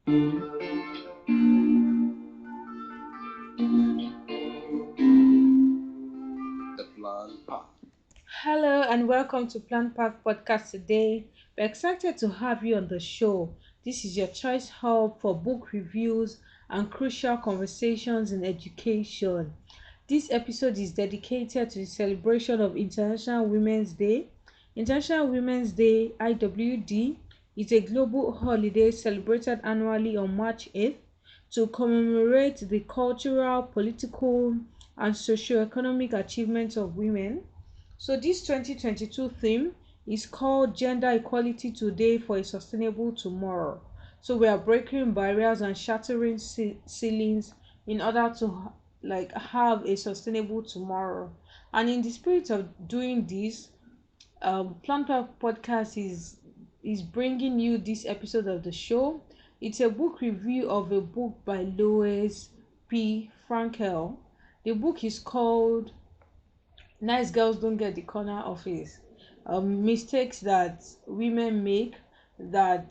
The plan path. Hello and welcome to Plan Park Podcast today. We're excited to have you on the show. This is your choice hub for book reviews and crucial conversations in education. This episode is dedicated to the celebration of International Women's Day. International Women's Day, IWD, is a global holiday celebrated annually on March 8th to commemorate the cultural, political, and socio-economic achievements of women. So this 2022 theme is called Gender Equality Today for a Sustainable Tomorrow. So we are breaking barriers and shattering ceilings in order to have a sustainable tomorrow. And in the spirit of doing this, Plant Park Podcast is bringing you this episode of the show. It's a book review of a book by Lois Frankel. The book is called Nice Girls Don't Get the Corner Office. Mistakes that women make that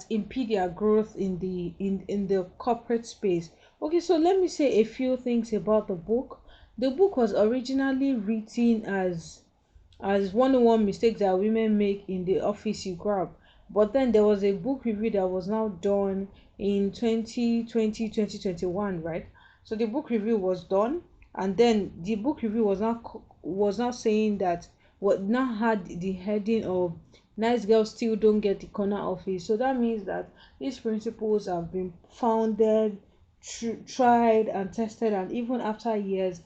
impede their growth in the corporate space. Okay, so let me say a few things about the book. The book was originally written as 101 mistakes that women make in the office you grab. But then there was a book review that was now done in 2020 2021, right? So the book review was done, and then the book review was now saying that what now had the heading of nice girls still don't get the corner office. So that means that these principles have been founded, tried and tested, and even after years,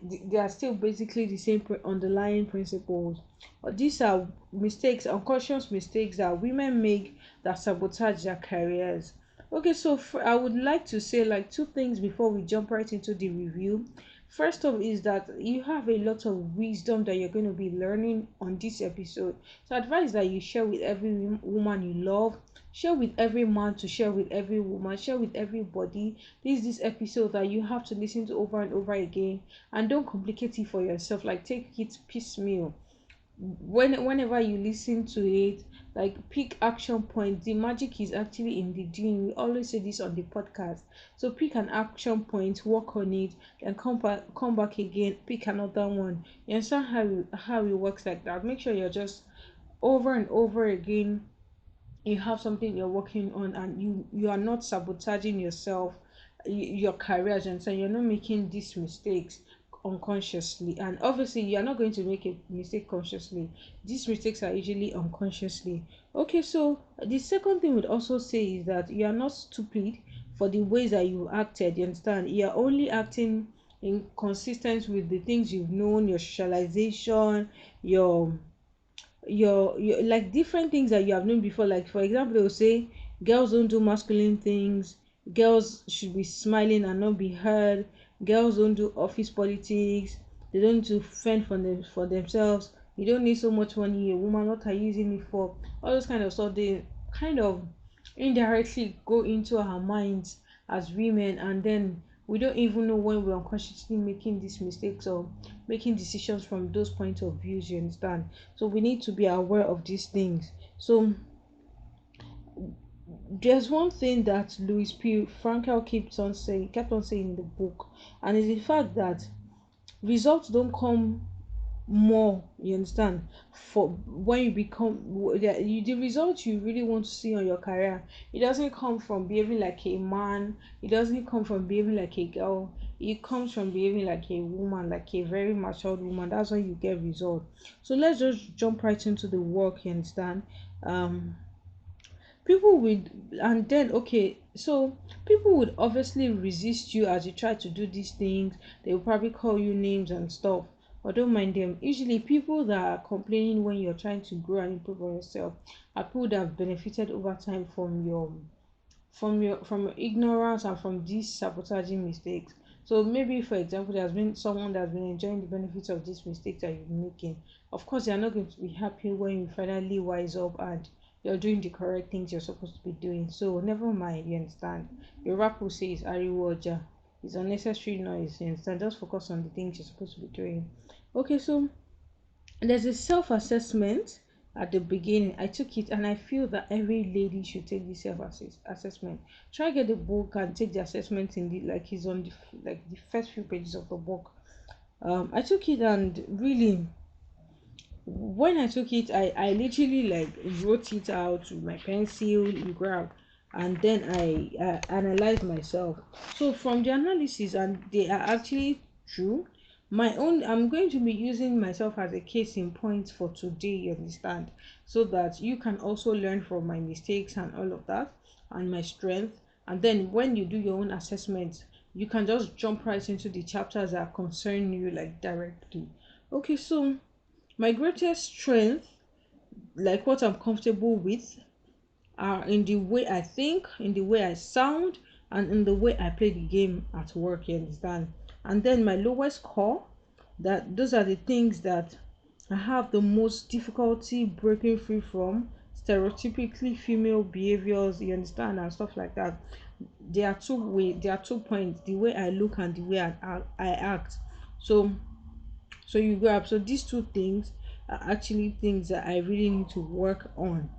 they are still basically the same underlying principles. But these are mistakes, unconscious mistakes that women make that sabotage their careers. Okay, so I would like to say like two things before we jump right into the review. First off is that you have a lot of wisdom that you're going to be learning on this episode. So advice that you share with every woman you love, share with every man, to share with every woman, share with everybody. This episode that you have to listen to over and over again, and don't complicate it for yourself. Like take it piecemeal. Whenever you listen to it, like pick action point. The magic is actually in the doing. We always say this on the podcast. So pick an action point, work on it, and come back again, pick another one. You understand how it works like that. Make sure you're just over and over again, you have something you're working on, and you are not sabotaging yourself, your career, and so you're not making these mistakes unconsciously. And obviously you're not going to make a mistake consciously. These mistakes are usually unconsciously. Okay, so the second thing would also say is that you are not stupid for the ways that you acted. You understand, you're only acting in consistent with the things you've known, your socialization, your your like different things that you have known before. Like for example, they'll say girls don't do masculine things, girls should be smiling and not be heard, girls don't do office politics, they don't do fend for themselves, you don't need so much money, a woman, what are you using it for? All those kind of stuff, they kind of indirectly go into our minds as women, and then we don't even know when we're unconsciously making these mistakes or making decisions from those point of views. You understand? So we need to be aware of these things. So there's one thing that Louis P. Frankel kept on saying in the book, and it's the fact that results don't come more, you understand, for when you become the results you really want to see on your career. It doesn't come from behaving like a man, it doesn't come from behaving like a girl, it comes from behaving like a woman, like a very matured woman. That's when you get results. So let's just jump right into the work, you understand. um People would, and then okay, so people would obviously resist you as you try to do these things. They will probably call you names and stuff, but don't mind them. Usually people that are complaining when you're trying to grow and improve on yourself are people that have benefited over time from your ignorance and from these sabotaging mistakes. So maybe for example there's been someone that's been enjoying the benefits of these mistakes that you're making. Of course you're not going to be happy when you finally wise up and you're doing the correct things you're supposed to be doing. So never mind, you understand. Your rap will say it's ariwoja, it's unnecessary noise, you understand. Just focus on the things you're supposed to be doing. Okay, so there's a self-assessment. at the beginning. I took it, and I feel that every lady should take this self assessment. Try get the book and take the assessment in the like he's on the like the first few pages of the book. I took it, and really, when I took it, I literally like wrote it out with my pencil in graph, and then I analyzed myself. So from the analysis, and they are actually true. My own, I'm going to be using myself as a case in point for today, you understand, so that you can also learn from my mistakes and all of that, and my strength. And then when you do your own assessment, you can just jump right into the chapters that concern you like directly. Okay, so my greatest strength, like what I'm comfortable with, are in the way I think, in the way I sound, and in the way I play the game at work, you understand? And then my lowest core, that those are the things that I have the most difficulty breaking free from, stereotypically female behaviors, you understand, and stuff like that. There are 2 points, the way I look and the way I act. So you grab. So these two things are actually things that I really need to work on.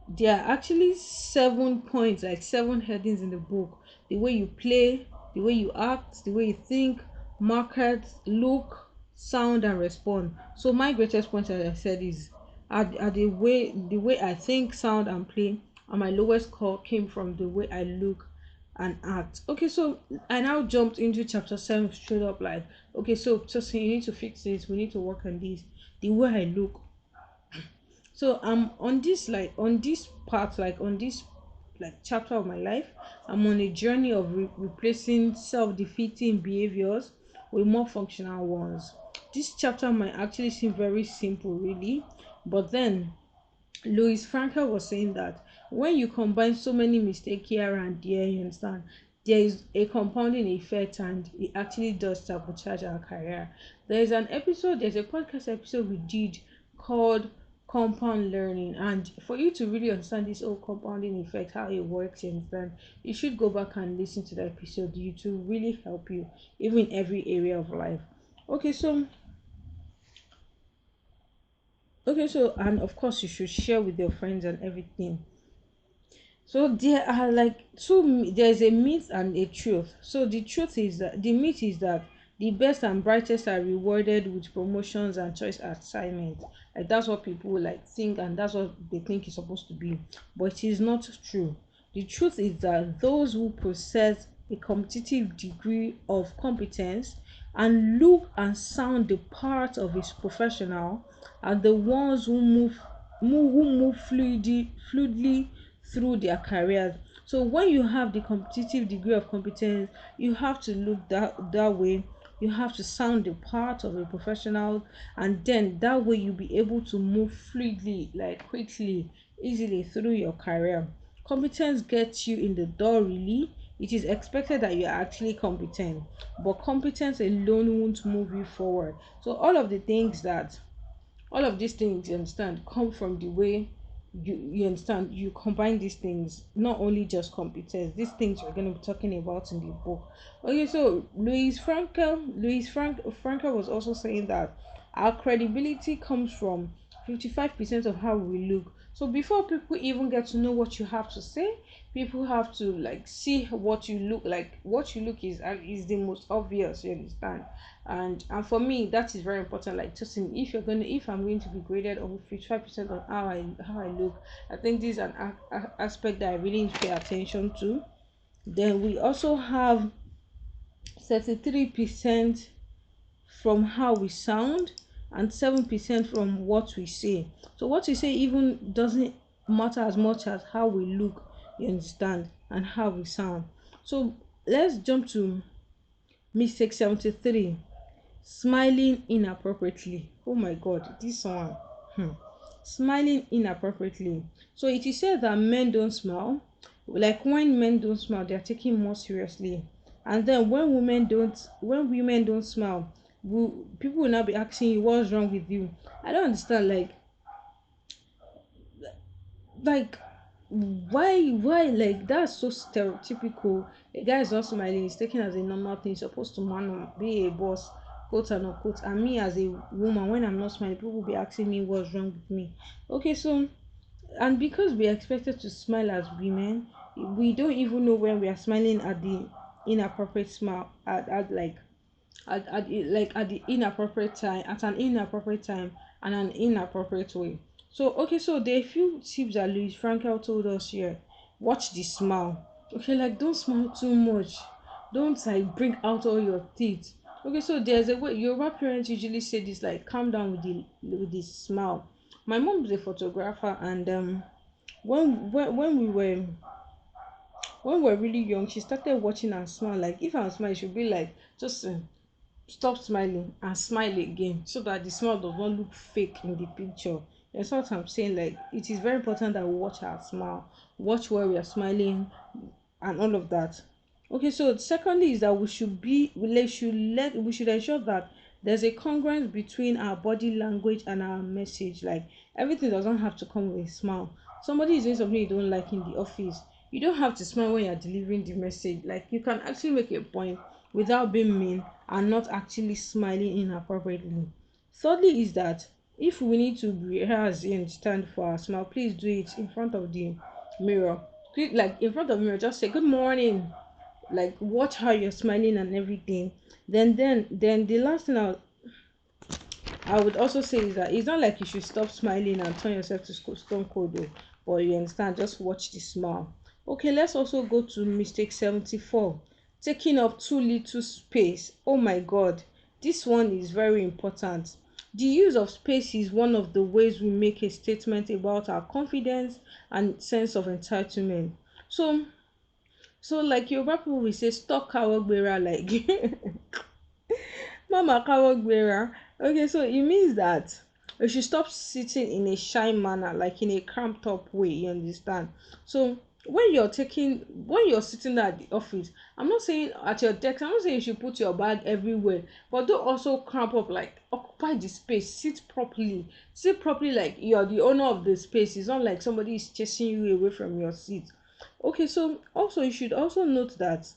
There are actually 7 points, like 7 headings in the book: the way you play, the way you act, the way you think, market, look, sound, and respond. So my greatest point, as I said, is are the way I think, sound, and play, and my lowest score came from the way I look and act. Okay, so I now jumped into chapter 7 straight up, like, okay, so just you need to fix this, we need to work on this. The way I look. So I'm on this, like on this part, like on this like chapter of my life, I'm on a journey of replacing self-defeating behaviors with more functional ones. This chapter might actually seem very simple, really, but then Louis Frankel was saying that when you combine so many mistakes here and there, you understand, there is a compounding effect, and it actually does sabotage our career. There's a podcast episode we did called Compound Learning, and for you to really understand this whole compounding effect, how it works, you understand, you should go back and listen to the episode. It will really help you, even in every area of life. Okay, so and of course you should share with your friends and everything. So there are like there's a myth and a truth. So the myth is that the best and brightest are rewarded with promotions and choice assignments. Like that's what people like think, and that's what they think is supposed to be. But it is not true. The truth is that those who possess a competitive degree of competence and look and sound the part of a professional are the ones who move fluidly through their careers. So when you have the competitive degree of competence, you have to look that way. You have to sound the part of a professional, and then that way you'll be able to move fluidly, like quickly, easily through your career. Competence gets you in the door, really. It is expected that you're actually competent, but competence alone won't move you forward. So all of these things, you understand, come from the way you understand, you combine these things, not only just competence. These things we're going to be talking about in the book. Okay, so Frankel was also saying that our credibility comes from 55% of how we look. So before people even get to know what you have to say, people have to like see what you look like. What you look is the most obvious, you understand. And for me, that is very important. Like, just in, if I'm going to be graded on 55% on how I look, I think this is an aspect that I really need to pay attention to. Then we also have 33% from how we sound, and 7% from what we say. So what we say even doesn't matter as much as how we look, you understand, and how we sound. So let's jump to mistake 73: smiling inappropriately. Oh my god, this one. Hmm. Smiling inappropriately. So it is said that men don't smile. Like when men don't smile, they are taken more seriously. And then when women don't smile, people will now be asking you what's wrong with you. I don't understand. Like why, like that's so stereotypical. A guy is not smiling, he's taken as a normal thing, he's supposed to man or be a boss. quote and unquote. And me as a woman, when I'm not smiling, people will be asking me what's wrong with me. Okay, so and because we are expected to smile as women, we don't even know when we are smiling at the inappropriate smile at like at the inappropriate time, at an inappropriate time and an inappropriate way. So okay, so there are a few tips that Louis Frankel told us here. Watch the smile. Okay, like don't smile too much. Don't like bring out all your teeth. Okay, so there's a way Yoruba parents usually say this, like calm down with the smile. My mom is a photographer, and when we were really young, she started watching and smile. Like if I'm smiling, she'll be like, just stop smiling and smile again, so that the smile does not look fake in the picture. That's what I'm saying. Like it is very important that we watch our smile, watch where we are smiling, and all of that. Okay, so secondly is that we should ensure that there's a congruence between our body language and our message. Like everything doesn't have to come with a smile. Somebody is doing something you don't like in the office, you don't have to smile when you're delivering the message. Like you can actually make a point without being mean and not actually smiling inappropriately. Thirdly is that if we need to rehearse and stand for our smile, please do it in front of the mirror. Like in front of the mirror, just say good morning. Like watch how you're smiling and everything. Then the last thing I would also say is that it's not like you should stop smiling and turn yourself to stone cold though, but you understand, just watch the smile. Okay, let's also go to mistake 74, taking up too little space. Oh my god, this one is very important. The use of space is one of the ways we make a statement about our confidence and sense of entitlement. So like Yoruba people will say stop kawogbera, like Mama Kawogbera. Okay, so it means that you should stop sitting in a shy manner, like in a cramped up way, you understand? So when you're sitting at the office, I'm not saying at your desk, I'm not saying you should put your bag everywhere, but don't also cramp up, like occupy the space, sit properly like you're the owner of the space. It's not like somebody is chasing you away from your seat. Okay, so also you should also note that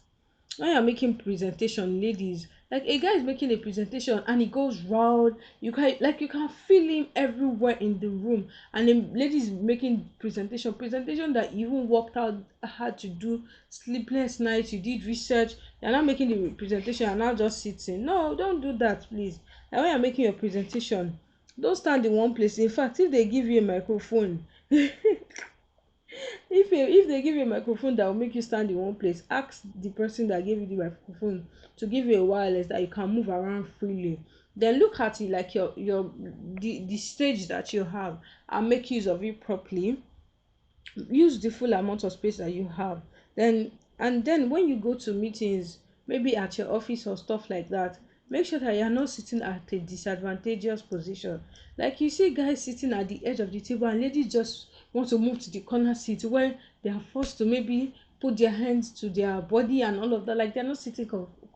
when you're making presentation, ladies, like a guy is making a presentation and he goes round, you can feel him everywhere in the room. And then ladies making presentation that you even worked out hard to do, sleepless nights, you did research, you're not making the presentation and now just sitting. No, don't do that, please. And when you're making your presentation, don't stand in one place. In fact, if they give you a microphone, if they give you a microphone that will make you stand in one place, ask the person that gave you the microphone to give you a wireless that you can move around freely. Then look at it like the stage that you have, and make use of it properly. Use the full amount of space that you have. Then when you go to meetings, maybe at your office or stuff like that, make sure that you're not sitting at a disadvantageous position. Like you see guys sitting at the edge of the table, and ladies just want to move to the corner seat where they are forced to maybe put their hands to their body and all of that. Like they're not sitting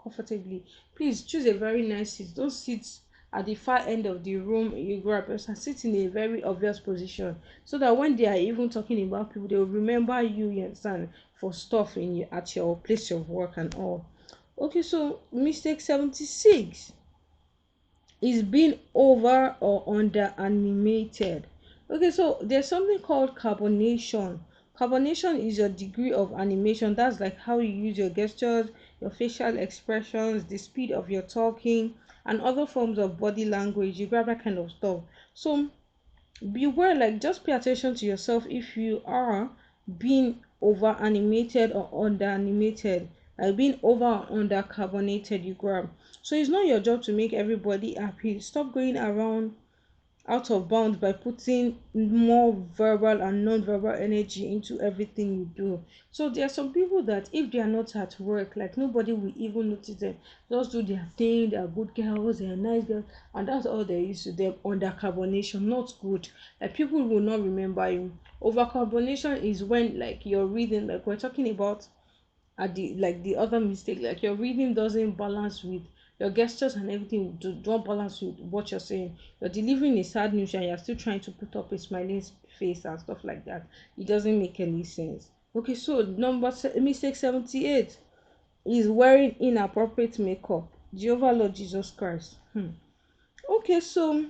comfortably. Please choose a very nice seat. Don't sit at the far end of the room. You grab a person, sit in a very obvious position, so that when they are even talking about people, they will remember you understand, for stuff at your place of work and all. Okay, so mistake 76 is being over or under animated. Okay, so there's something called carbonation. Carbonation is your degree of animation. That's like how you use your gestures, your facial expressions, the speed of your talking, and other forms of body language. You grab that kind of stuff. So beware, like just pay attention to yourself if you are being over animated or under animated, like being over or under carbonated, you grab. So it's not your job to make everybody happy. Stop going around out of bounds by putting more verbal and non-verbal energy into everything you do. So there are some people that if they are not at work, like nobody will even notice them. Just do their thing, they are good girls, they are nice girls, and that's all there is to them. Under carbonation, not good. Like people will not remember you. Over carbonation is when like you're reading, like we're talking about at the other mistake, like your reading doesn't balance with your gestures, and everything don't balance with what you're saying. You're delivering a sad news and you're still trying to put up a smiling face and stuff like that. It doesn't make any sense. Okay, so mistake 78 is wearing inappropriate makeup. Jehovah Lord Jesus Christ. Okay, so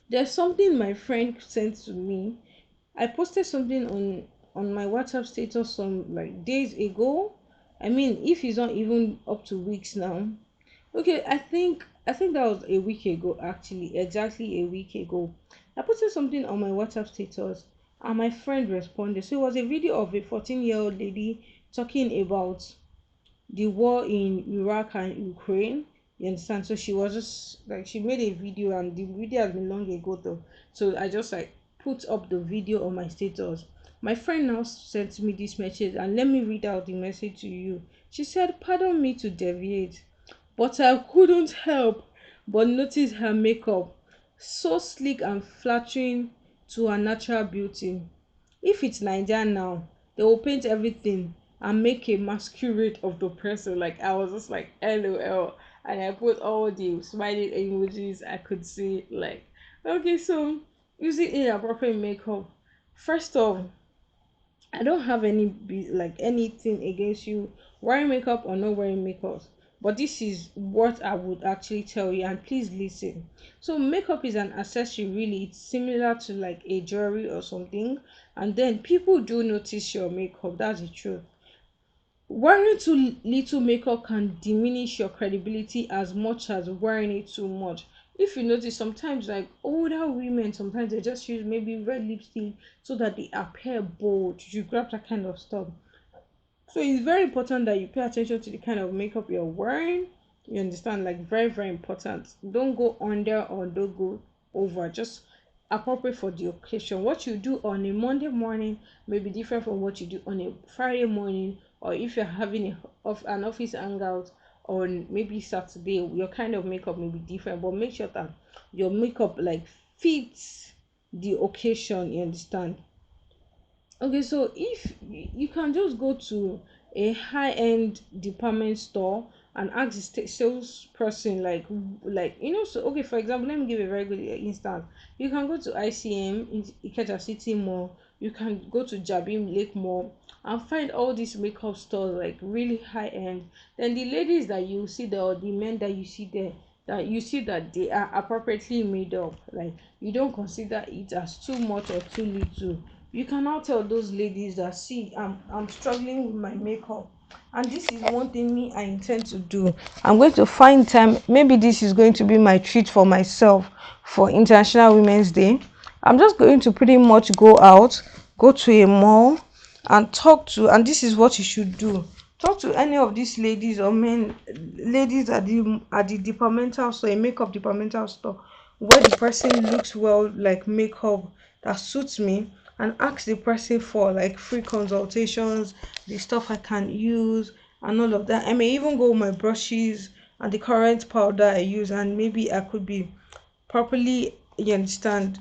there's something my friend sent to me. I posted something on my WhatsApp status some like days ago. I mean, if it's not even up to weeks now. Okay, I think that was a week ago actually, exactly a week ago. I posted something on my WhatsApp status and my friend responded. So it was a video of a 14-year-old lady talking about the war in Iraq and Ukraine. You understand? So she was just like she made a video and the video has been long ago though. So I just like put up the video on my status. My friend now sent me this message and let me read out the message to you. She said, "Pardon me to deviate, but I couldn't help but notice her makeup, so sleek and flattering to her natural beauty. If it's Naija now, they will paint everything and make a masquerade of the person." Like I was just like LOL, and I put all the smiling emojis I could see. Like, okay, so using inappropriate makeup. First off, I don't have like anything against you wearing makeup or not wearing makeup. But this is what I would actually tell you, and please listen. So makeup is an accessory, really. It's similar to like a jewelry or something. And then people do notice your makeup. That's the truth. Wearing too little makeup can diminish your credibility as much as wearing it too much. If you notice, sometimes like older women, sometimes they just use maybe red lipstick so that they appear bold. You grab that kind of stuff. So it's very important that you pay attention to the kind of makeup you're wearing. You understand? Like very, very important. Don't go under or don't go over. Just appropriate for the occasion. What you do on a Monday morning may be different from what you do on a Friday morning, or if you're having an office hangout on maybe Saturday, your kind of makeup may be different. But make sure that your makeup like fits the occasion. You understand? Okay, so if you can just go to a high-end department store and ask the salesperson, like so okay, for example, let me give a very good instance. You can go to ICM in Ikeja City Mall, you can go to Jabim Lake Mall and find all these makeup stores like really high-end. Then the ladies that you see there or the men that you see there, that you see that they are appropriately made up, like you don't consider it as too much or too little. You can now tell those ladies that, see, I'm struggling with my makeup, and this is one thing me I intend to do. I'm going to find time. Maybe this is going to be my treat for myself for International Women's Day. I'm just going to pretty much go out, go to a mall, and talk to. And this is what you should do: talk to any of these ladies or men, ladies at the departmental store, a makeup departmental store, where the person looks well, like makeup that suits me, and ask the person for like free consultations, the stuff I can use, and all of that. I may even go with my brushes and the current powder I use, and maybe I could be properly, you understand,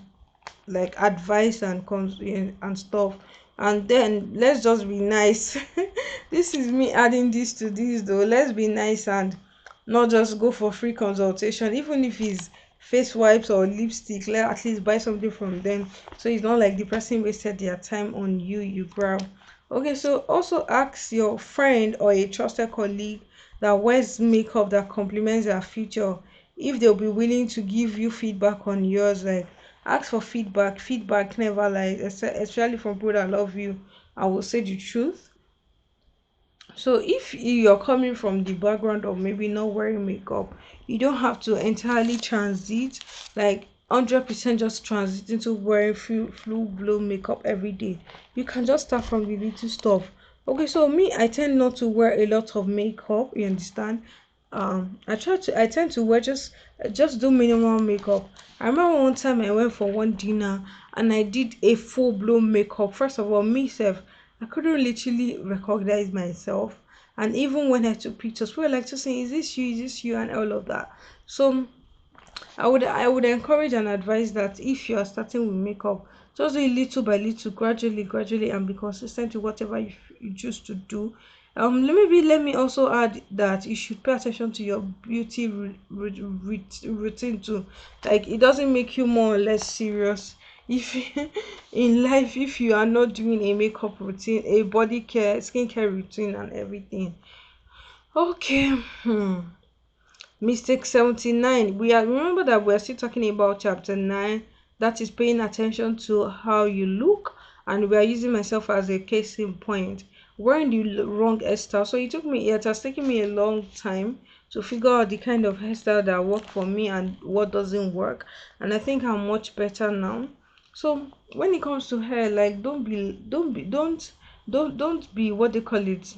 like advice and and stuff. And then let's just be nice. This is me adding this to this though. Let's be nice and not just go for free consultation, even if it's face wipes or lipstick. Let at least buy something from them, so it's not like the person wasted their time on you grab. Okay, so also ask your friend or a trusted colleague that wears makeup that complements their feature if they'll be willing to give you feedback on yours. Like, ask for feedback. Feedback never lies, especially from people that love you and will say the truth. So if you're coming from the background of maybe not wearing makeup, you don't have to entirely transit, like 100% just transit into wearing full blown makeup every day. You can just start from the little stuff. Okay, so me, I tend not to wear a lot of makeup. You understand? I tend to wear just do minimal makeup. I remember one time I went for one dinner and I did a full blown makeup. First of all, me self, I couldn't literally recognize myself. And even when I took pictures, people were like just saying, "Is this you? Is this you?" and all of that. So I would encourage and advise that if you are starting with makeup, just do it little by little, gradually, and be consistent with whatever you choose to do. Let me also add that you should pay attention to your beauty routine too. Like, it doesn't make you more or less serious if in life, if you are not doing a makeup routine, a body care, skincare routine, and everything. Okay. Mistake 79. We are remember that we are still talking about chapter 9, that is paying attention to how you look, and we are using myself as a case in point. Wearing the wrong hairstyle. So it has taken me a long time to figure out the kind of hairstyle that work for me and what doesn't work. And I think I'm much better now. So when it comes to hair, like don't be what they call it,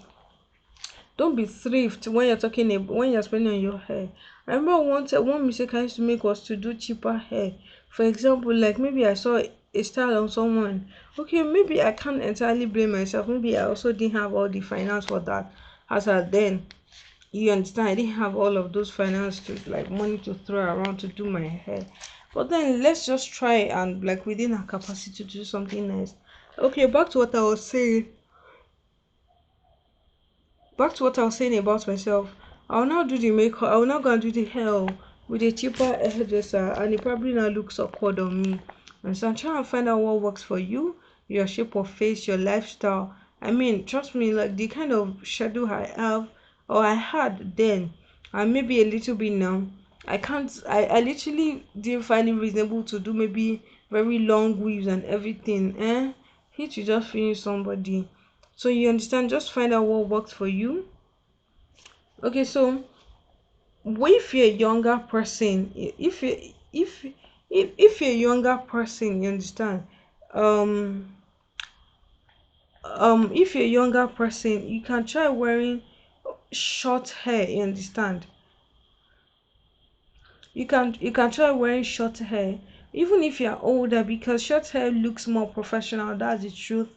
don't be thrift when you're when you're spending on your hair. I remember one mistake I used to make was to do cheaper hair. For example, like maybe I saw a style on someone. Okay, maybe I can't entirely blame myself. Maybe I also didn't have all the finance for that. As at then, you understand, I didn't have all of those finance to like money to throw around to do my hair. But then let's just try and like within our capacity to do something nice. Okay, back to what I was saying about myself. I'll now do the makeup. I'll now go and do the hair with a cheaper hairdresser, and it probably now looks awkward on me. And so I'm trying to find out what works for you, your shape of face, your lifestyle. I mean, trust me, like the kind of schedule I have or I had then, and maybe a little bit now. I can't. I literally didn't find it reasonable to do maybe very long weaves and everything. Hit you just finish somebody. So you understand, just find out what works for you. Okay, so if you're a younger person, if you're a younger person, you understand. Um if you're a younger person, you can try wearing short hair, you understand. You can try wearing short hair even if you're older, because short hair looks more professional, that's the truth.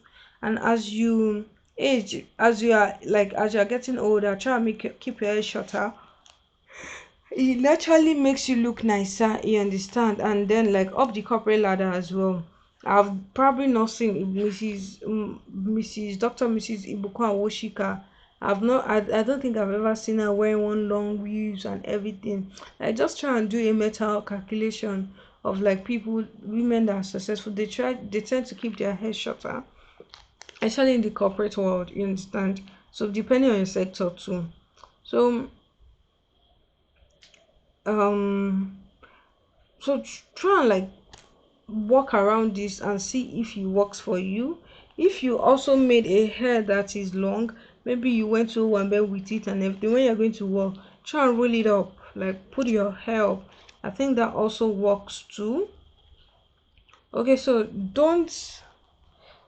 And as you age, as you're getting older, try and keep your hair shorter. It naturally makes you look nicer, you understand, and then like up the corporate ladder as well. I've probably not seen Mrs. Dr. Mrs. Ibukwa Woshika. I don't think I've ever seen her wearing one long weaves and everything. I just try and do a mental calculation of like people, women that are successful. They tend to keep their hair shorter, especially in the corporate world, you understand. So depending on your sector too. So um try and like walk around this and see if it works for you. If you also made a hair that is long, maybe you went to one bed with it and everything, when you're going to work, try and roll it up, like put your hair up. I think that also works too. Okay, so don't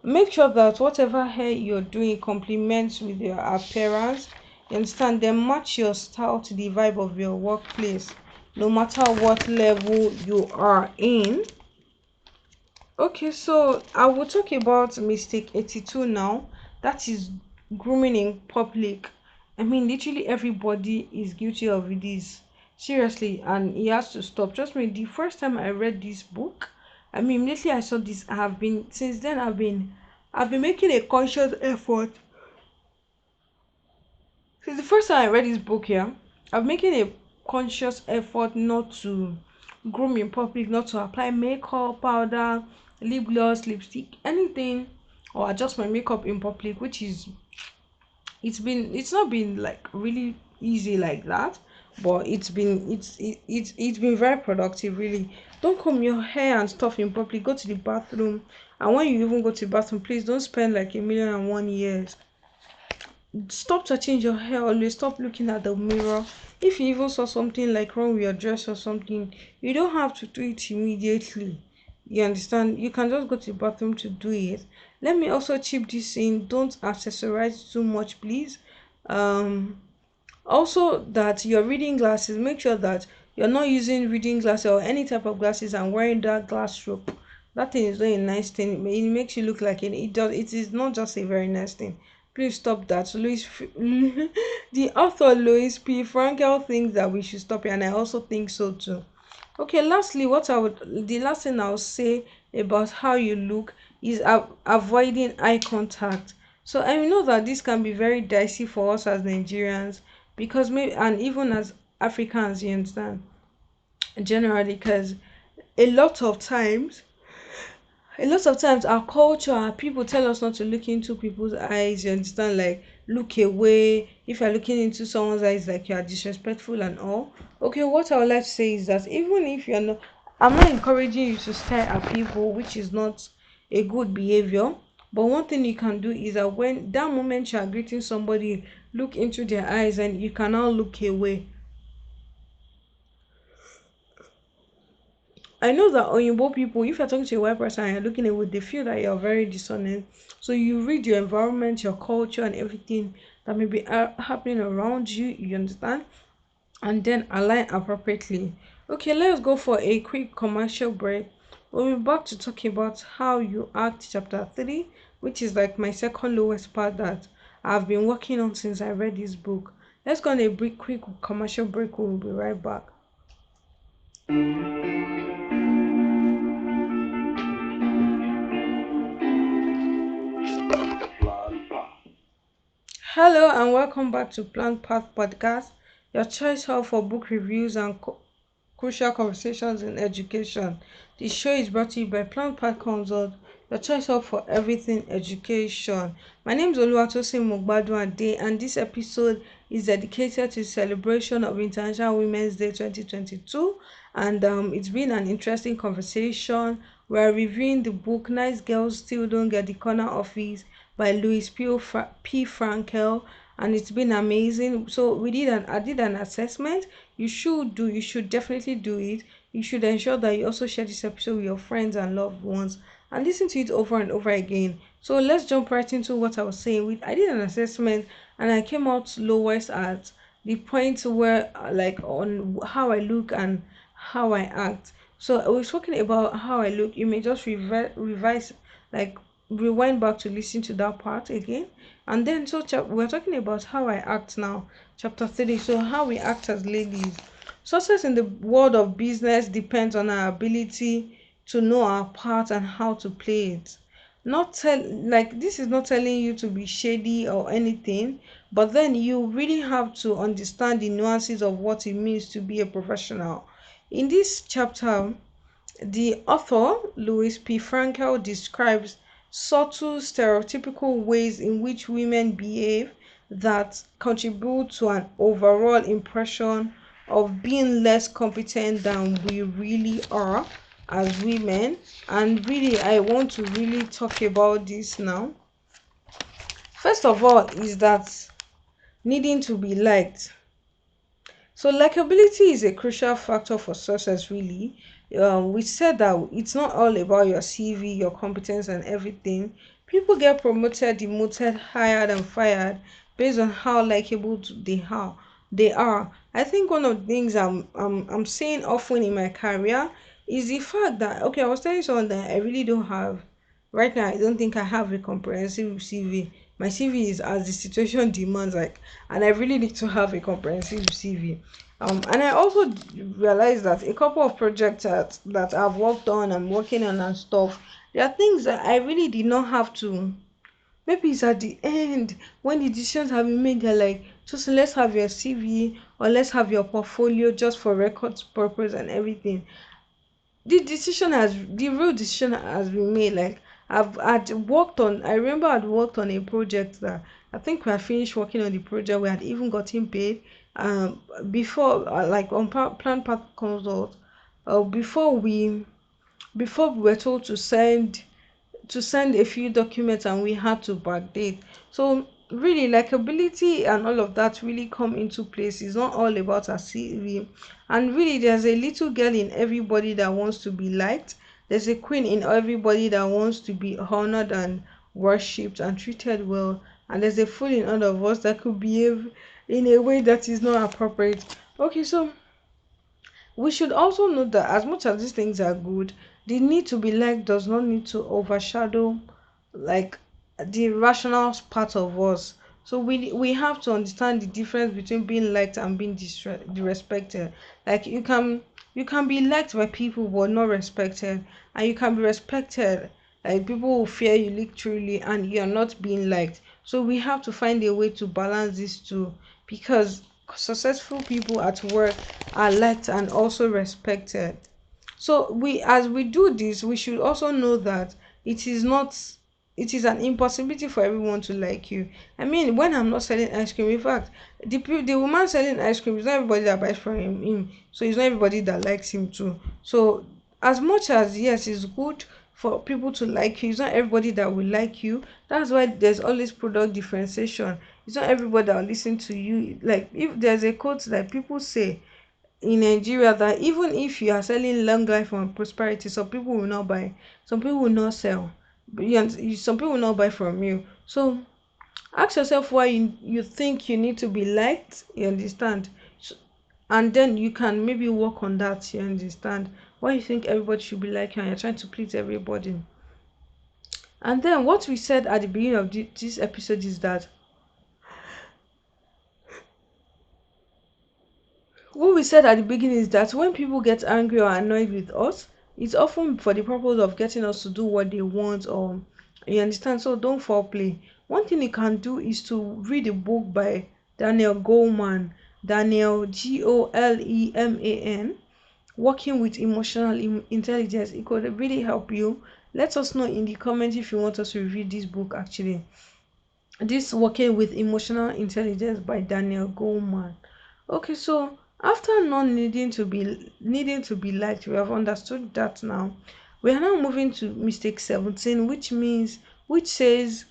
make sure that whatever hair you're doing complements with your appearance. You understand, then match your style to the vibe of your workplace, no matter what level you are in. Okay, so I will talk about mistake 82 now. That is grooming in public. I mean, literally everybody is guilty of this. Seriously, and he has to stop. Trust me, the first time I read this book, I mean, immediately I saw this, I have been since then I've been making a conscious effort. Since the first time I read this book here, I'm making a conscious effort not to groom in public, not to apply makeup, powder, lip gloss, lipstick, anything, or adjust my makeup in public, which is it's not been like really easy like that, but it's been very productive really. Don't comb your hair and stuff in public, go to the bathroom, and when you even go to the bathroom, please don't spend like a million and 1 years. Stop touching your hair always, stop looking at the mirror. If you even saw something like wrong with your dress or something, you don't have to do it immediately, you understand. You can just go to the bathroom to do it. Let me also chip this in, don't accessorize too much please. um Also, that your reading glasses, make sure that you're not using reading glasses or any type of glasses and wearing that glass stroke. That thing is not a nice thing. It makes you look like it is not just a very nice thing. Please stop that. The author Lois P. Frankel thinks that we should stop it, and I also think so too. Okay, lastly, the last thing I'll say about how you look is avoiding eye contact. So I know that this can be very dicey for us as Nigerians, because maybe, and even as Africans, you understand, generally, because a lot of times A lot of times our culture, our people tell us not to look into people's eyes, you understand, like look away. If you're looking into someone's eyes, like you are disrespectful and all. Okay, what I would like to say is that even if you're not, I'm not encouraging you to stare at people, which is not a good behavior. But one thing you can do is that when that moment you are greeting somebody, look into their eyes and you cannot look away. I know that Oyinbo people, if you're talking to a white person and you're looking away, they feel that you're very dishonest. So you read your environment, your culture, and everything that may be happening around you, you understand? And then align appropriately. Okay, let's go for a quick commercial break. We'll be back to talk about how you act, chapter 3, which is like my second lowest part that I've been working on since I read this book. Let's go on a brief, quick commercial break. We'll be right back. The Plan Path. Hello and welcome back to Plant Path Podcast, your choice hub for book reviews and crucial conversations in education. The show is brought to you by Plant Path Consult, your choice hub for everything education. My name is Oluwatosin Mogbadu Ade, and this episode is dedicated to the celebration of International Women's Day 2022. And it's been an interesting conversation. We're reviewing the book Nice Girls Still Don't Get the Corner Office by Louis P. Frankel, and it's been amazing. So I did an assessment. You should definitely do it. You should ensure that you also share this episode with your friends and loved ones and listen to it over and over again. So let's jump right into what I was saying. I did an assessment and I came out lowest at the point where like on how I look and how I act. So I was talking about how I look. You may just revise, like rewind back to listen to that part again. And then we're talking about how I act now, chapter 3. So how we act as ladies. Success in the world of business depends on our ability to know our part and how to play it. Not tell Like, this is not telling you to be shady or anything, but then you really have to understand the nuances of what it means to be a professional. In this chapter, the author, Louis P. Frankel, describes subtle, stereotypical ways in which women behave that contribute to an overall impression of being less competent than we really are as women. And really, I want to really talk about this now. First of all, is that needing to be liked. So likability is a crucial factor for success, really. We said that it's not all about your CV, your competence, and everything. People get promoted, demoted, hired, and fired based on how likable they are. They are. I think one of the things I'm seeing often in my career is the fact that, okay, I was telling someone that I really don't have right now. I don't think I have a comprehensive CV. My CV is as the situation demands, like, and I really need to have a comprehensive CV. And I also realized that a couple of projects that I've worked on and working on and stuff, there are things that I really did not have to. Maybe it's at the end when the decisions have been made. They're like, just let's have your CV or let's have your portfolio just for records purpose and everything. The real decision has been made. Like, I remember I'd worked on a project that I think we had finished working on the project. We had even gotten paid before, like on plan path consult, before we were told to send a few documents and we had to backdate. So really, likability and all of that really come into place. It's not all about a CV. And really, there's a little girl in everybody that wants to be liked. There's a queen in everybody that wants to be honored and worshipped and treated well. And there's a fool in all of us that could behave in a way that is not appropriate. Okay, so we should also note that as much as these things are good, the need to be liked does not need to overshadow like the rational part of us. So we have to understand the difference between being liked and being disrespected. Like, you can be liked by people but not respected, and you can be respected, like people will fear you literally and you're not being liked. So we have to find a way to balance these two, because successful people at work are liked and also respected. So we as we do this, we should also know that it is not, it is an impossibility for everyone to like you. I mean, when I'm not selling ice cream, in fact, the woman selling ice cream is not everybody that buys from him, so it's not everybody that likes him too. So as much as yes, it's good for people to like you, it's not everybody that will like you. That's why there's always product differentiation. It's not everybody that will listen to you. Like, if there's a quote that people say in Nigeria, that even if you are selling long life and prosperity, some people will not buy, some people will not sell. But some people will not buy from you. So ask yourself why you think you need to be liked, you understand? And then you can maybe work on that, you understand? Why you think everybody should be like you and you're trying to please everybody. And then what we said at the beginning of this episode is that what we said at the beginning is that when people get angry or annoyed with us, it's often for the purpose of getting us to do what they want, or you understand. So don't fall play. One thing you can do is to read a book by Daniel Goleman. Daniel, Goleman, working with emotional intelligence. It could really help you. Let us know in the comments if you want us to read this book. Actually, this Working with Emotional Intelligence by Daniel Goleman. Okay, so after not needing to be liked, we have understood that now. We are now moving to mistake 17, which says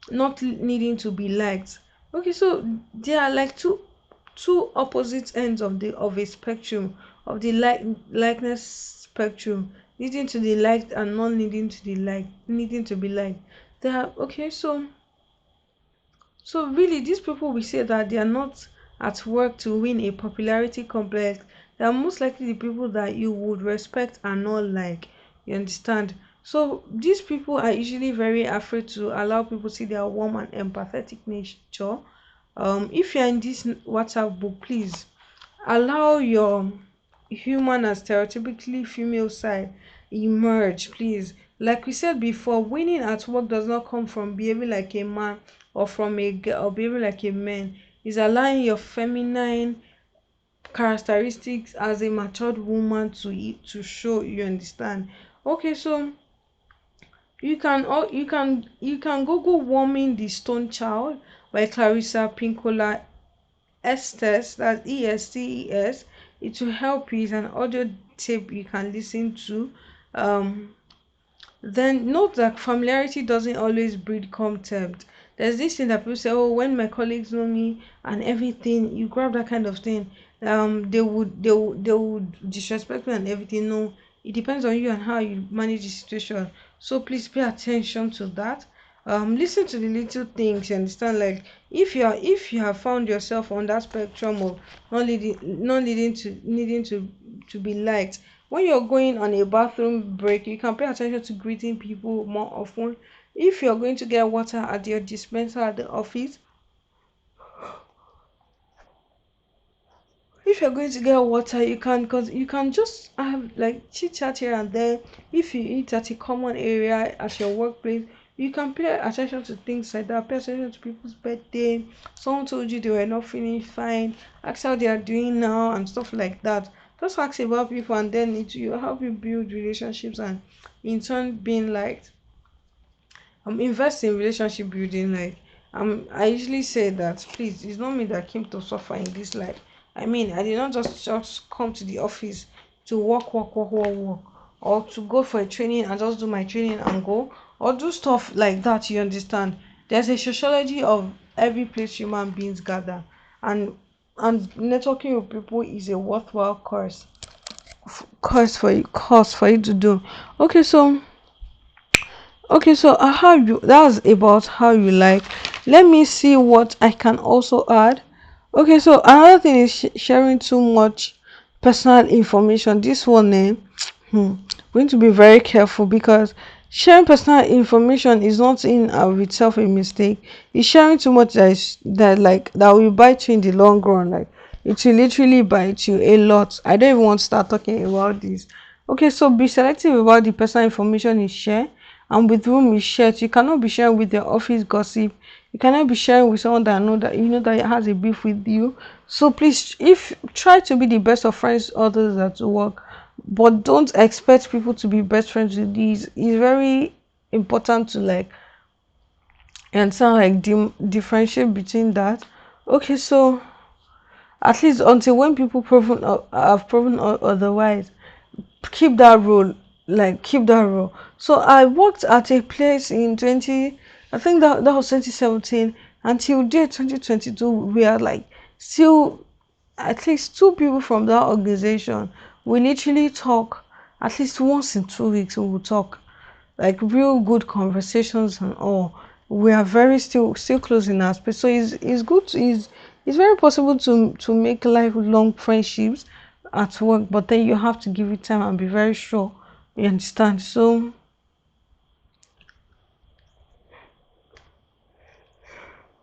not needing to be liked. Okay, so there are like two opposite ends of a spectrum, of the likeness spectrum, needing to be liked and not needing to be liked. There are, okay, so really, these people we say that they are not at work to win a popularity complex. They are most likely the people that you would respect and not like. You understand? So these people are usually very afraid to allow people to see their warm and empathetic nature. If you're in this WhatsApp book, please allow your human and stereotypically female side emerge, please. Like we said before, winning at work does not come from behaving like a man or from a girl or behaving like a man. Is allowing your feminine characteristics as a matured woman to show, you understand? Okay, so you can google Warming the Stone Child by Clarissa Pinkola Estes, that's Estes. It will help you. It's an audio tape you can listen to. Um, then note that familiarity doesn't always breed contempt. There's this thing that people say, oh, when my colleagues know me and everything, you grab that kind of thing. They would disrespect me and everything. No, it depends on you and how you manage the situation. So please pay attention to that. Listen to the little things, you understand? Like, if you have found yourself on that spectrum of not needing to be liked, when you're going on a bathroom break, you can pay attention to greeting people more often. If you're going to get water at your dispenser at the office, if you're going to get water, you can, because you can just have like chit chat here and there. If you eat at a common area at your workplace, you can pay attention to things like that. Pay attention to people's birthday. Someone told you they were not feeling fine, ask how they are doing now and stuff like that. Just ask about people, and then it will help you build relationships and in turn being liked. Invest in relationship building. Like, I usually say that, please, it's not me that came to suffer in this life. I mean, I did not just come to the office to work, or to go for a training and just do my training and go, or do stuff like that, you understand? There's a sociology of every place human beings gather, and networking with people is a worthwhile course for you to do. Okay, so how you, that's about how you like. Let me see what I can also add. Okay, so another thing is sharing too much personal information. This one, we need to be very careful, because sharing personal information is not in of itself a mistake. It's sharing too much that will bite you in the long run. Like, it will literally bite you a lot. I don't even want to start talking about this. Okay, so be selective about the personal information you share and with whom you share. You cannot be sharing with your office gossip. You cannot be sharing with someone that that has a beef with you. So please, if try to be the best of friends with others at work, but don't expect people to be best friends with these. It's very important to like and sound like differentiate between that. Okay, so at least until when people have proven otherwise, keep that role, like keep that role. So I worked at a place in 20, I think that was 2017 until day 2022. We are like still at least two people from that organization. We literally talk at least once in 2 weeks. We will talk like real good conversations and all. We are very still close in our space. So it's good to, it's very possible to make lifelong friendships at work, but then you have to give it time and be very sure you understand. So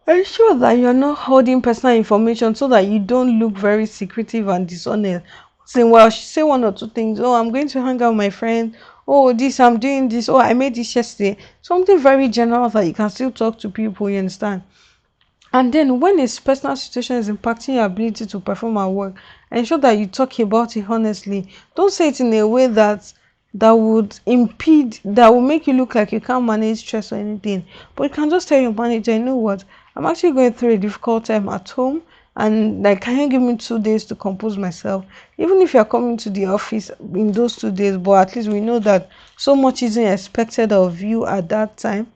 ensure that you're not holding personal information so that you don't look very secretive and dishonest. Saying, well, say one or two things. Oh, I'm going to hang out with my friend. Oh, this, I'm doing this. Oh, I made this yesterday. Something very general that you can still talk to people, you understand? And then when a personal situation is impacting your ability to perform at work, ensure that you talk about it honestly. Don't say it in a way that would impede, that will make you look like you can't manage stress or anything. But you can just tell your manager, you know what, I'm actually going through a difficult time at home, and like, can you give me 2 days to compose myself? Even if you're coming to the office in those 2 days, but at least we know that so much isn't expected of you at that time.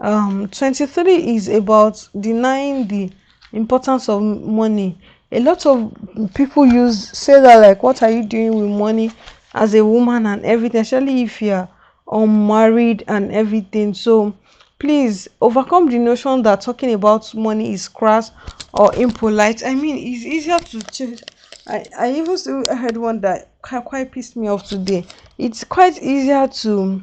23 is about denying the importance of money. A lot of people say that, like, what are you doing with money as a woman and everything, especially if you're unmarried and everything. So please overcome the notion that talking about money is crass or impolite. I mean, it's easier to change. I even still heard one that quite pissed me off today. It's quite easier to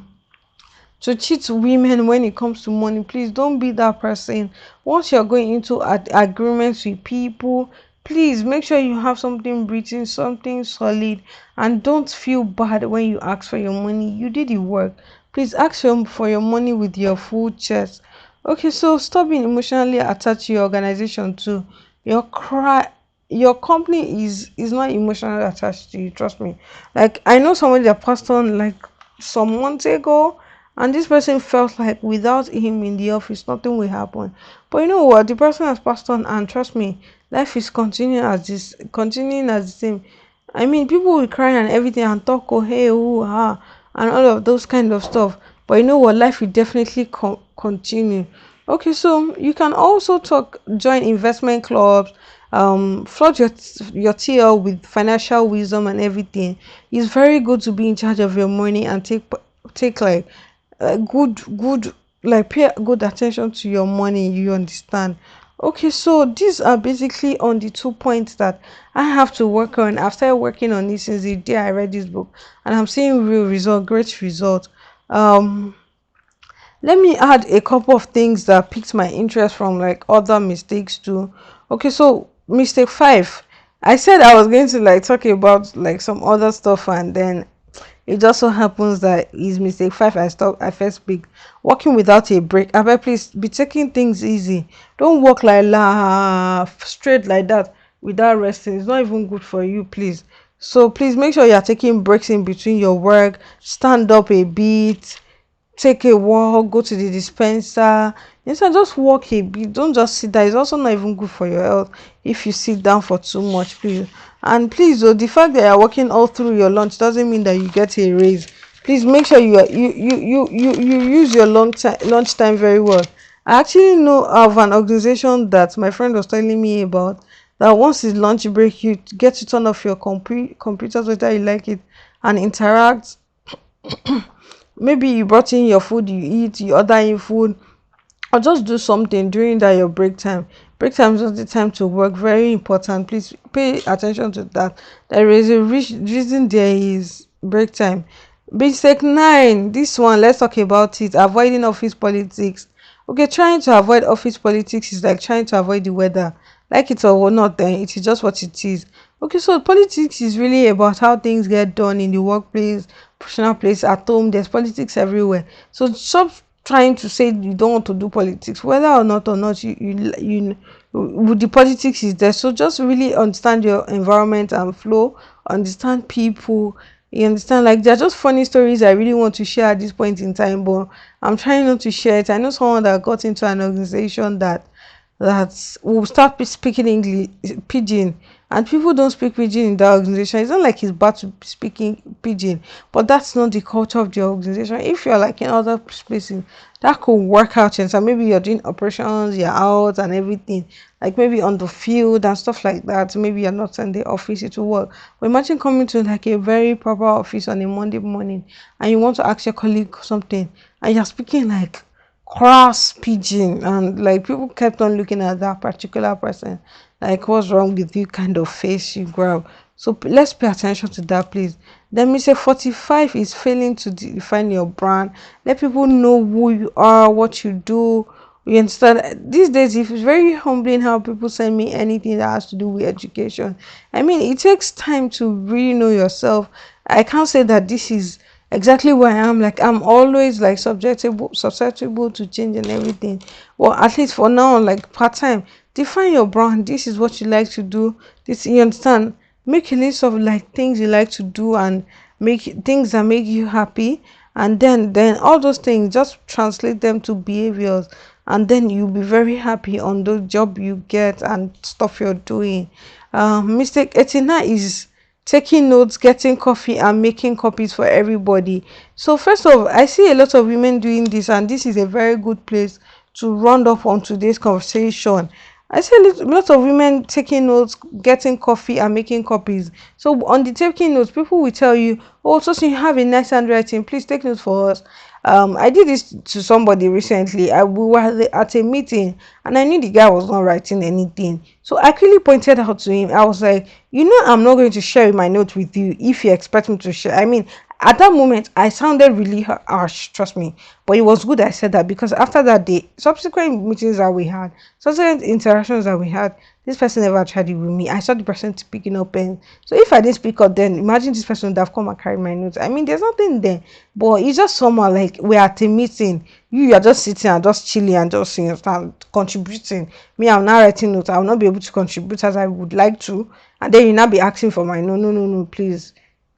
cheat women when it comes to money. Please don't be that person. Once you're going into agreements with people, please make sure you have something written, something solid, and don't feel bad when you ask for your money. You did the work. Please ask for your money with your full chest. Okay, so stop being emotionally attached to your organization too. Your cry your company is not emotionally attached to you, trust me. Like, I know somebody that passed on like some months ago, and this person felt like without him in the office nothing will happen. But you know what, the person has passed on, and trust me, life is continuing as the same. I mean, people will cry and everything and talk, oh hey, oh ha, and all of those kind of stuff. But you know what, life will definitely continue. Okay, so you can also join investment clubs, flood your TL with financial wisdom and everything. It's very good to be in charge of your money and take like good, like pay good attention to your money, you understand? Okay, so these are basically on the 2 points that I have to work on. I've started working on this since the day I read this book, and I'm seeing real result, great result. um let me add a couple of things that piqued my interest from like other mistakes too. Okay, so mistake 5, I said I was going to like talk about like some other stuff, and then it just so happens that is mistake 5. I first picked walking without a break. I bet, please be taking things easy. Don't walk like straight like that without resting. It's not even good for you, please. So please make sure you are taking breaks in between your work. Stand up a bit, take a walk, go to the dispenser. Instead, just walk a bit. Don't just sit there. It's also not even good for your health if you sit down for too much, please. And please, though, the fact that you're working all through your lunch doesn't mean that you get a raise. Please make sure you use your lunch time very well. I actually know of an organization that my friend was telling me about, that once it's lunch break, you get to turn off your computers whether you like it and interact. Maybe you brought in your food, you eat, you order in food, or just do something during that your break time. Break time is not the time to work. Very important. Please pay attention to that. There is a reason there is break time. Basic 9. This one, let's talk about it. Avoiding office politics. Okay, trying to avoid office politics is like trying to avoid the weather. Like it or not, then it is just what it is. Okay, so politics is really about how things get done in the workplace, professional place, at home. There's politics everywhere. So stop trying to say you don't want to do politics, whether or not with the politics is there. So just really understand your environment and flow, understand people, You understand? Like they're just funny stories I really want to share at this point in time, but I'm trying not to share it. I know someone that got into an organization that will start speaking English pidgin, and people don't speak pidgin in that organization. It's not like it's bad to be speaking pidgin, but that's not the culture of the organization. If you're like in other places, that could work out. And so maybe you're doing operations, you're out and everything, like maybe on the field and stuff like that. Maybe you're not in the office, it will work. But imagine coming to like a very proper office on a Monday morning and you want to ask your colleague something and you're speaking like cross pigeon, and like people kept on looking at that particular person like, what's wrong with you kind of face you grab. So let's pay attention to that, please. Let me say 45 is failing to define your brand. Let people know who you are, what you do. You understand? These days it's very humbling how people send me anything that has to do with education. I mean, it takes time to really know yourself. I can't say that this is exactly where I am. Like I'm always like susceptible to change and everything. Well, at least for now, like part time, define your brand. This is what you like to do. This, you understand? Make a list of like things you like to do and make things that make you happy, and then all those things just translate them to behaviors, and then you'll be very happy on the job you get and stuff you're doing. Mistake 89 is taking notes, getting coffee, and making copies for everybody. So first of all, I see a lot of women doing this, and this is a very good place to round up on today's conversation. I see a lot of women taking notes, getting coffee, and making copies. So on the taking notes, people will tell you, "Oh, so you have a nice handwriting. Please take notes for us." I did this to somebody recently. We were at a meeting, and I knew the guy was not writing anything. So I quickly pointed out to him. I was like, "You know, I'm not going to share my note with you if you expect me to share." I mean, at that moment, I sounded really harsh, trust me. But it was good I said that, because after that day, subsequent meetings that we had, subsequent interactions that we had, this person never tried it with me. I saw the person picking up pen. So if I didn't speak up, then imagine this person would have come and carried my notes. I mean, there's nothing there, but it's just someone like we're at a meeting. You are just sitting and just chilling and just start contributing. Me, I'm not writing notes. I will not be able to contribute as I would like to. And then you now be asking for my no, no, no, no, please.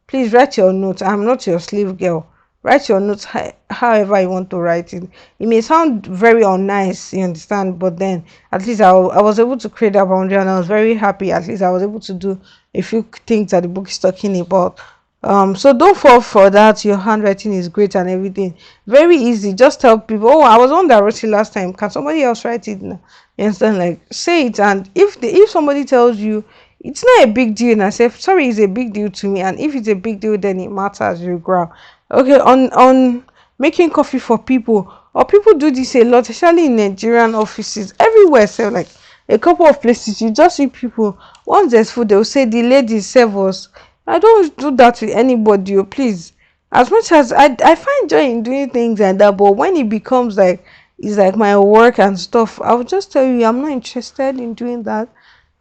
Please write your notes. I'm not your slave girl. Write your notes however you want to write it. It may sound very unnice, you understand, but then at least I was able to create that boundary, and I was very happy. At least I was able to do a few things that the book is talking about. So don't fall for that. Your handwriting is great and everything. Very easy. Just tell people, "Oh, I was on that wrote it last time. Can somebody else write it now?" You understand? Like say it, and if somebody tells you it's not a big deal, and I say sorry, it's a big deal to me, and if it's a big deal, then it matters. You grow. Okay, on making coffee for people, or people do this a lot, especially in Nigerian offices everywhere. So like a couple of places, you just see people, once there's food, they'll say the ladies serve us. I don't do that with anybody, oh, please. As much as I find joy in doing things like that, but when it becomes like it's like my work and stuff, I'll just tell you I'm not interested in doing that.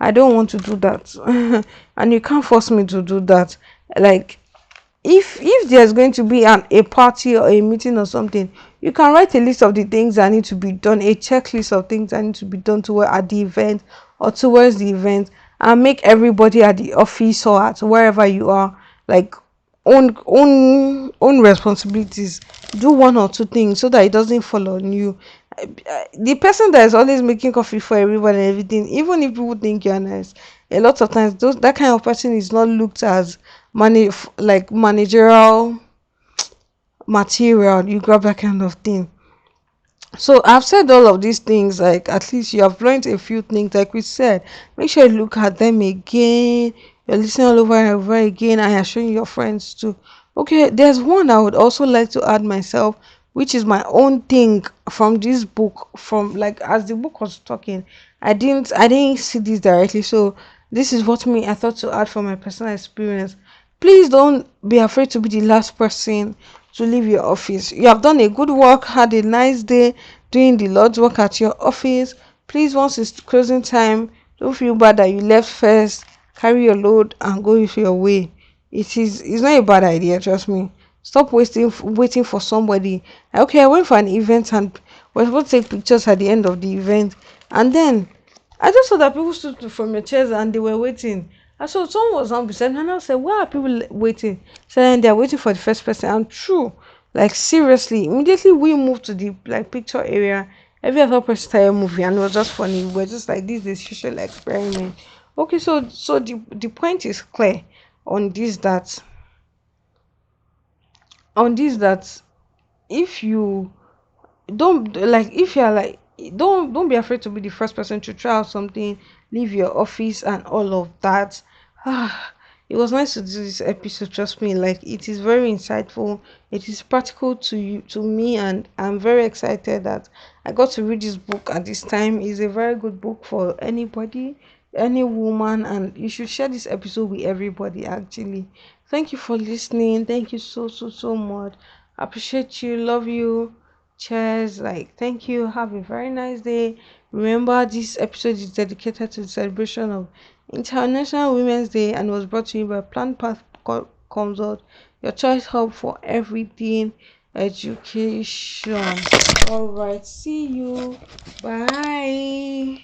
I don't want to do that. And you can't force me to do that. Like if there's going to be a party or a meeting or something, you can write a list of the things that need to be done, a checklist of things that need to be done toward at the event or towards the event, and make everybody at the office or at wherever you are like own responsibilities. Do one or two things so that it doesn't fall on you. The person that is always making coffee for everyone and everything, even if people think you're nice, a lot of times that kind of person is not looked as like managerial material. You grab that kind of thing. So I've said all of these things, like at least you have learned a few things. Like we said, make sure you look at them again. You're listening all over and over again, and you're showing your friends too. Okay, there's one I would also like to add myself, which is my own thing from this book. From like as the book was talking, I didn't see this directly. So this is what me I thought to add from my personal experience. Please don't be afraid to be the last person to leave your office. You have done a good work, had a nice day doing the Lord's work at your office. Please, once it's closing time, don't feel bad that you left first. Carry your load and go your way. It's not a bad idea, trust me. Stop waiting for somebody. Okay, I went for an event and we're supposed to take pictures at the end of the event, and then I just saw that people stood from your chairs and they were waiting. And so someone was not beside me, and I said, "Why are people waiting?" Saying they're waiting for the first person. And true, like seriously, immediately we moved to the like picture area. Every other person started moving, and it was just funny. We were just like, "This is a social experiment." Okay, so the point is clear on this that on this that if you don't like if you're like don't be afraid to be the first person to try out something, leave your office and all of that. Ah, it was nice to do this episode, trust me, like it is very insightful, it is practical to you, to me, and I'm very excited that I got to read this book at this time. It's a very good book for anybody, any woman, and you should share this episode with everybody actually. Thank you for listening, thank you so much. Appreciate you, love you. Cheers. Like, thank you. Have a very nice day. Remember, this episode is dedicated to the celebration of International Women's Day and was brought to you by Planned Path Consult, your choice hub for everything education. All right. See you. Bye.